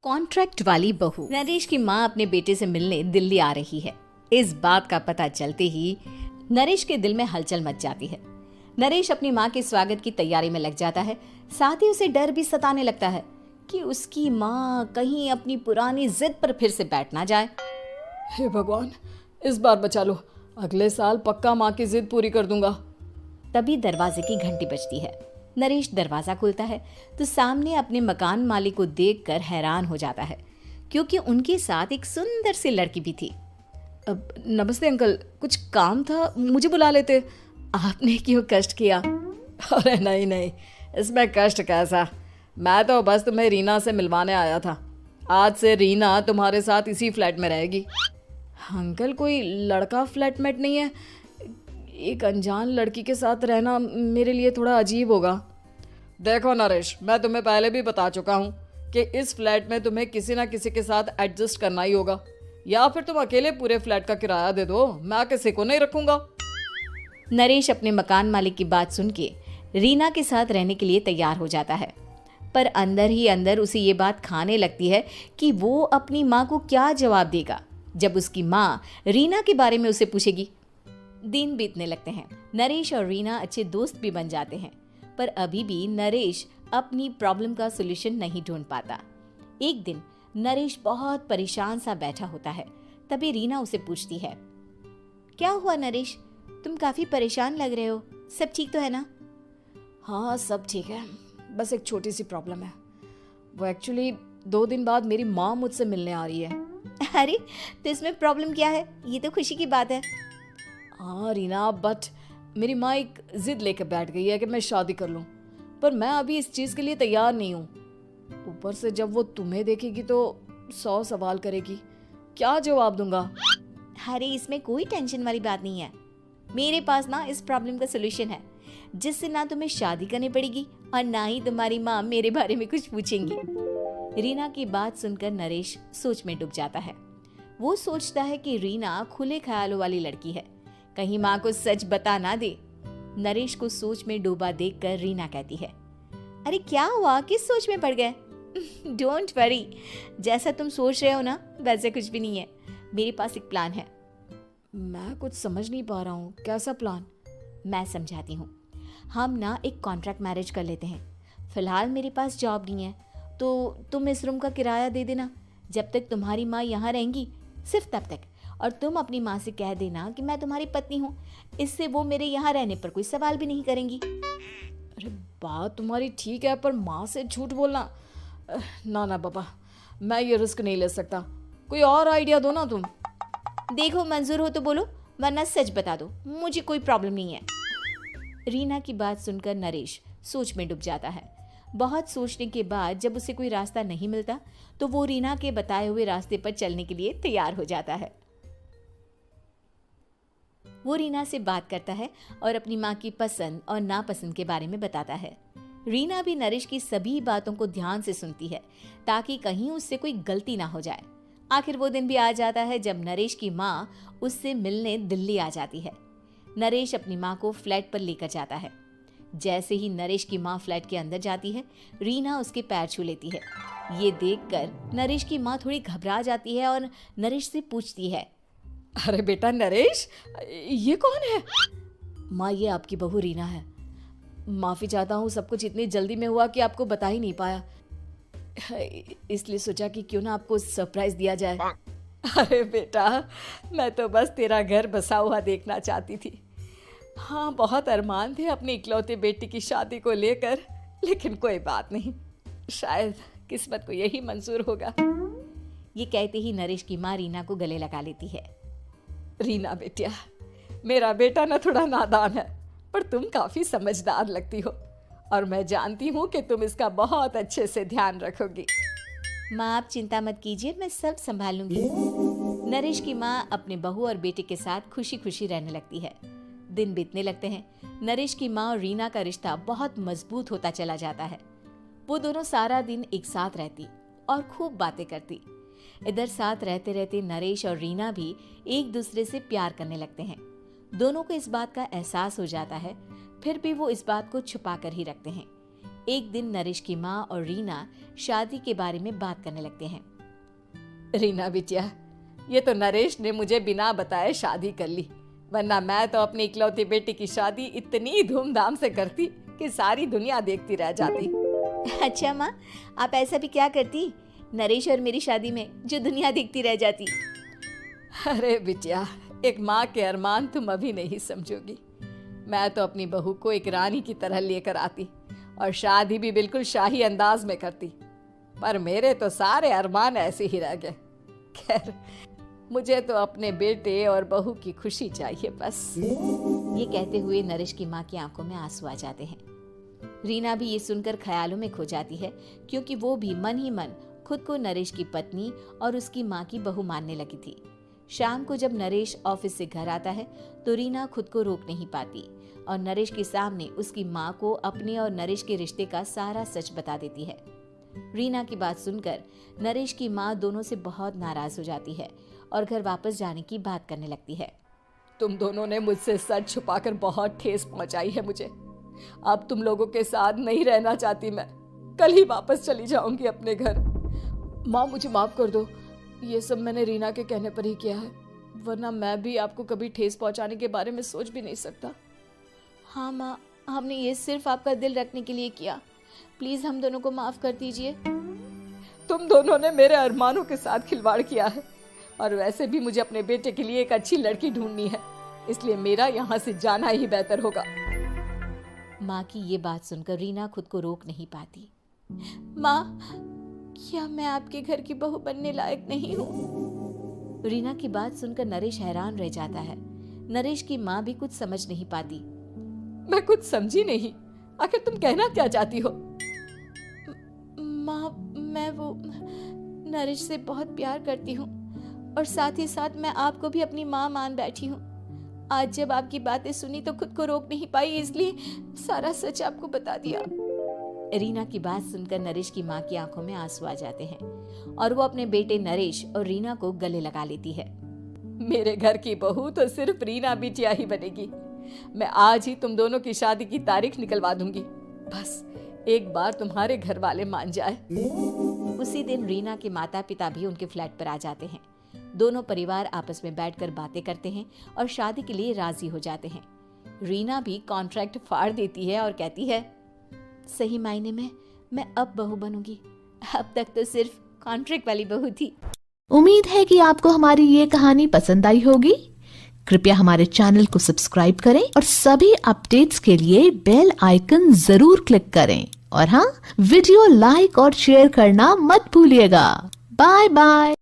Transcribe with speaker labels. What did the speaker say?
Speaker 1: Contract वाली बहू। नरेश की माँ अपने बेटे से मिलने दिल्ली आ रही है। इस बात का पता चलते ही नरेश के दिल में हलचल मच जाती है। नरेश अपनी माँ के स्वागत की तैयारी में लग जाता है। साथ ही उसे डर भी सताने लगता है कि उसकी माँ कहीं अपनी पुरानी जिद पर फिर से बैठ ना जाए।
Speaker 2: हे भगवान, इस बार बचा लो। अगले साल पक्का माँ की जिद पूरी कर दूंगा।
Speaker 1: तभी दरवाजे की घंटी बजती है। नरेश दरवाजा खोलता है तो सामने अपने मकान मालिक को देखकर हैरान हो जाता है, क्योंकि उनके साथ एक सुंदर सी लड़की भी थी।
Speaker 2: अब नमस्ते अंकल, कुछ काम था, मुझे बुला लेते।
Speaker 1: आपने क्यों कष्ट किया?
Speaker 2: अरे नहीं नहीं, इसमें कष्ट कैसा। मैं तो बस तुम्हें रीना से मिलवाने आया था। आज से रीना तुम्हारे साथ इसी फ्लैट में रहेगी। अंकल, कोई लड़का फ्लैटमेट नहीं है? एक अनजान लड़की के साथ रहना मेरे लिए थोड़ा अजीब होगा। देखो नरेश, मैं तुम्हें पहले भी बता चुका हूँ कि इस फ्लैट में तुम्हें किसी ना किसी के साथ एडजस्ट करना ही होगा, या फिर तुम अकेले पूरे फ्लैट का किराया दे दो, मैं किसी को नहीं रखूंगा।
Speaker 1: नरेश अपने मकान मालिक की बात सुन के रीना के साथ रहने के लिए तैयार हो जाता है, पर अंदर ही अंदर उसे ये बात खाने लगती है कि वो अपनी माँ को क्या जवाब देगा जब उसकी माँ रीना के बारे में उसे पूछेगी। दिन बीतने लगते हैं। नरेश और रीना अच्छे दोस्त भी बन जाते हैं, पर अभी भी नरेश अपनी प्रॉब्लम का सॉल्यूशन नहीं ढूंढ पाता। एक दिन नरेश बहुत परेशान सा बैठा होता है। तभी रीना उसे पूछती है, क्या हुआ नरेश, तुम काफी परेशान लग रहे हो, सब ठीक तो है ना?
Speaker 2: हाँ सब ठीक है, बस एक छोटी सी प्रॉब्लम है। वो एक्चुअली 2 दिन बाद मेरी माँ मुझसे मिलने आ रही है।
Speaker 1: अरे तो इसमें प्रॉब्लम क्या है, ये तो खुशी की बात है।
Speaker 2: हाँ रीना, बट मेरी माँ एक जिद लेकर बैठ गई है कि मैं शादी कर लूँ, पर मैं अभी इस चीज़ के लिए तैयार नहीं हूँ। ऊपर से जब वो तुम्हें देखेगी तो 100 सवाल करेगी, क्या जवाब दूंगा?
Speaker 1: अरे इसमें कोई टेंशन वाली बात नहीं है। मेरे पास ना इस प्रॉब्लम का सलूशन है, जिससे ना तुम्हें शादी करनी पड़ेगी और ना ही तुम्हारी माँ मेरे बारे में कुछ पूछेंगी। रीना की बात सुनकर नरेश सोच में डूब जाता है। वो सोचता है कि रीना खुले ख्यालों वाली लड़की है, कहीं माँ को सच बता ना दे। नरेश को सोच में डूबा देखकर रीना कहती है, अरे क्या हुआ, किस सोच में पड़ गए? डोंट वरी, जैसा तुम सोच रहे हो ना वैसे कुछ भी नहीं है। मेरे पास एक प्लान है।
Speaker 2: मैं कुछ समझ नहीं पा रहा हूँ, कैसा प्लान?
Speaker 1: मैं समझाती हूँ। हम ना एक कॉन्ट्रैक्ट मैरिज कर लेते हैं। फिलहाल मेरे पास जॉब नहीं है, तो तुम इस रूम का किराया दे देना जब तक तुम्हारी माँ यहाँ रहेंगी, सिर्फ तब तक। और तुम अपनी माँ से कह देना कि मैं तुम्हारी पत्नी हूँ, इससे वो मेरे यहाँ रहने पर कोई सवाल भी नहीं करेंगी।
Speaker 2: अरे बात तुम्हारी ठीक है, पर माँ से झूठ बोलना, ना ना बाबा, मैं ये रिस्क नहीं ले सकता। कोई और आइडिया दो ना तुम।
Speaker 1: देखो मंजूर हो तो बोलो, वरना सच बता दो, मुझे कोई प्रॉब्लम नहीं है। रीना की बात सुनकर नरेश सोच में डूब जाता है। बहुत सोचने के बाद जब उसे कोई रास्ता नहीं मिलता तो वो रीना के बताए हुए रास्ते पर चलने के लिए तैयार हो जाता है। वो रीना से बात करता है और अपनी माँ की पसंद और नापसंद के बारे में बताता है। रीना भी नरेश की सभी बातों को ध्यान से सुनती है, ताकि कहीं उससे कोई गलती ना हो जाए। आखिर वो दिन भी आ जाता है जब नरेश की माँ उससे मिलने दिल्ली आ जाती है। नरेश अपनी माँ को फ्लैट पर लेकर जाता है। जैसे ही नरेश की माँ फ्लैट के अंदर जाती है, रीना उसके पैर छू लेती है। ये देखकर नरेश की माँ थोड़ी घबरा जाती है और नरेश से पूछती है,
Speaker 2: अरे बेटा नरेश, ये कौन है?
Speaker 1: माँ, ये आपकी बहू रीना है।
Speaker 2: माफ़ी चाहता हूँ, सब कुछ इतनी जल्दी में हुआ कि आपको बता ही नहीं पाया, इसलिए सोचा कि क्यों ना आपको सरप्राइज दिया जाए। अरे बेटा, मैं तो बस तेरा घर बसा हुआ देखना चाहती थी। हाँ, बहुत अरमान थे अपनी इकलौते बेटी की शादी को लेकर, लेकिन कोई बात नहीं, शायद किस्मत को यही मंजूर होगा।
Speaker 1: ये कहते ही नरेश की माँ रीना को गले लगा लेती है।
Speaker 2: रीना बेटिया, मेरा बेटा ना थोड़ा नादान है, पर तुम काफ़ी समझदार लगती हो, और मैं जानती हूँ कि तुम इसका बहुत अच्छे से ध्यान रखोगी।
Speaker 1: माँ आप चिंता मत कीजिए, मैं सब संभाल लूंगी। नरेश की माँ अपने बहू और बेटे के साथ खुशी खुशी रहने लगती है। दिन बीतने लगते हैं। नरेश की माँ और रीना का रिश्ता बहुत मजबूत होता चला जाता है। वो दोनों सारा दिन एक साथ रहती और खूब बातें करती। इधर साथ रहते रहते नरेश और रीना भी एक दूसरे से प्यार करने लगते हैं। दोनों को इस बात का एहसास हो जाता है, फिर भी वो इस बात को छुपा कर ही रखते हैं। एक दिन नरेश की माँ और रीना शादी के बारे में बात करने लगते हैं।
Speaker 2: रीना बिटिया, ये तो नरेश ने मुझे बिना बताए शादी कर ली, वरना मैं तो अपनी इकलौती बेटी की शादी इतनी धूमधाम से करती कि सारी दुनिया देखती रह जाती।
Speaker 1: अच्छा माँ, आप ऐसा भी क्या करती नरेश और मेरी शादी में जो दुनिया देखती रह जाती?
Speaker 2: अरे बिटिया, एक माँ के अरमान तुम अभी नहीं समझोगी। मैं तो अपनी बहू को एक रानी की तरह लेकर आती और शादी भी बिल्कुल शाही अंदाज में करती, पर मेरे तो सारे अरमान ऐसे ही रह गए। खैर, मुझे तो अपने बेटे और बहू की खुशी चाहिए बस।
Speaker 1: ये कहते हुए नरेश की माँ की आंखों में आंसू आ जाते हैं। रीना भी ये सुनकर ख्यालों में खो जाती है, क्योंकि वो भी मन ही मन खुद को नरेश की पत्नी और उसकी माँ की बहू मानने लगी थी। शाम को जब नरेश ऑफिस से घर आता है तो रीना खुद को रोक नहीं पाती और नरेश के सामने उसकी माँ को अपने और नरेश के रिश्ते का सारा सच बता देती है। रीना की बात सुनकर नरेश की माँ दोनों से बहुत नाराज हो जाती है और घर वापस जाने की बात करने लगती है।
Speaker 2: तुम दोनों ने मुझसे सच छुपाकर बहुत ठेस पहुंचाई है मुझे। अब तुम लोगों के साथ नहीं रहना चाहती मैं, कल ही वापस चली जाऊंगी अपने घर। माँ, मुझे माफ कर दो, ये सब मैंने रीना के कहने पर ही किया है, वरना मैं भी आपको कभी ठेस पहुंचाने के बारे में सोच भी नहीं सकता।
Speaker 1: हाँ माँ, हमने ये सिर्फ आपका दिल रखने के लिए किया, प्लीज हम दोनों को माफ कर दीजिए।
Speaker 2: तुम दोनों ने मेरे अरमानों के साथ खिलवाड़ किया है, और वैसे भी मुझे अपने बेटे के लिए एक अच्छी लड़की ढूंढनी है, इसलिए मेरा यहाँ से जाना ही बेहतर होगा।
Speaker 1: माँ की ये बात सुनकर रीना खुद को रोक नहीं पाती। माँ, क्या मैं आपके घर की बहू बनने लायक नहीं हूँ? रीना की बात सुनकर नरेश हैरान रह जाता है। नरेश की माँ भी कुछ समझ नहीं पाती।
Speaker 2: मैं कुछ समझी नहीं, आखिर तुम कहना क्या चाहती हो?
Speaker 1: माँ, मैं वो नरेश से बहुत प्यार करती हूँ और साथ ही साथ मैं आपको भी अपनी माँ मान बैठी हूँ। आज जब आपकी बातें सुनी तो खुद को रोक नहीं पाई, इसलिए सारा सच आपको बता दिया। रीना की बात सुनकर नरेश की माँ की आंखों में आंसू आ जाते हैं और वो अपने बेटे नरेश और रीना को गले लगा लेती है।
Speaker 2: मेरे घर की बहू तो सिर्फ रीना बिटिया ही बनेगी। मैं आज ही तुम दोनों की शादी की तारीख निकलवा दूंगी, बस एक बार तुम्हारे घर वाले मान जाए।
Speaker 1: उसी दिन रीना के माता पिता भी उनके फ्लैट पर आ जाते हैं। दोनों परिवार आपस में बैठकर बातें करते हैं और शादी के लिए राजी हो जाते हैं। रीना भी कॉन्ट्रैक्ट फाड़ देती है और कहती है, सही मायने में मैं अब बहू बनूंगी, अब तक तो सिर्फ कॉन्ट्रैक्ट वाली बहू थी।
Speaker 3: उम्मीद है कि आपको हमारी ये कहानी पसंद आई होगी। कृपया हमारे चैनल को सब्सक्राइब करें और सभी अपडेट्स के लिए बेल आइकन जरूर क्लिक करें। और हाँ, वीडियो लाइक और शेयर करना मत भूलिएगा। Bye bye.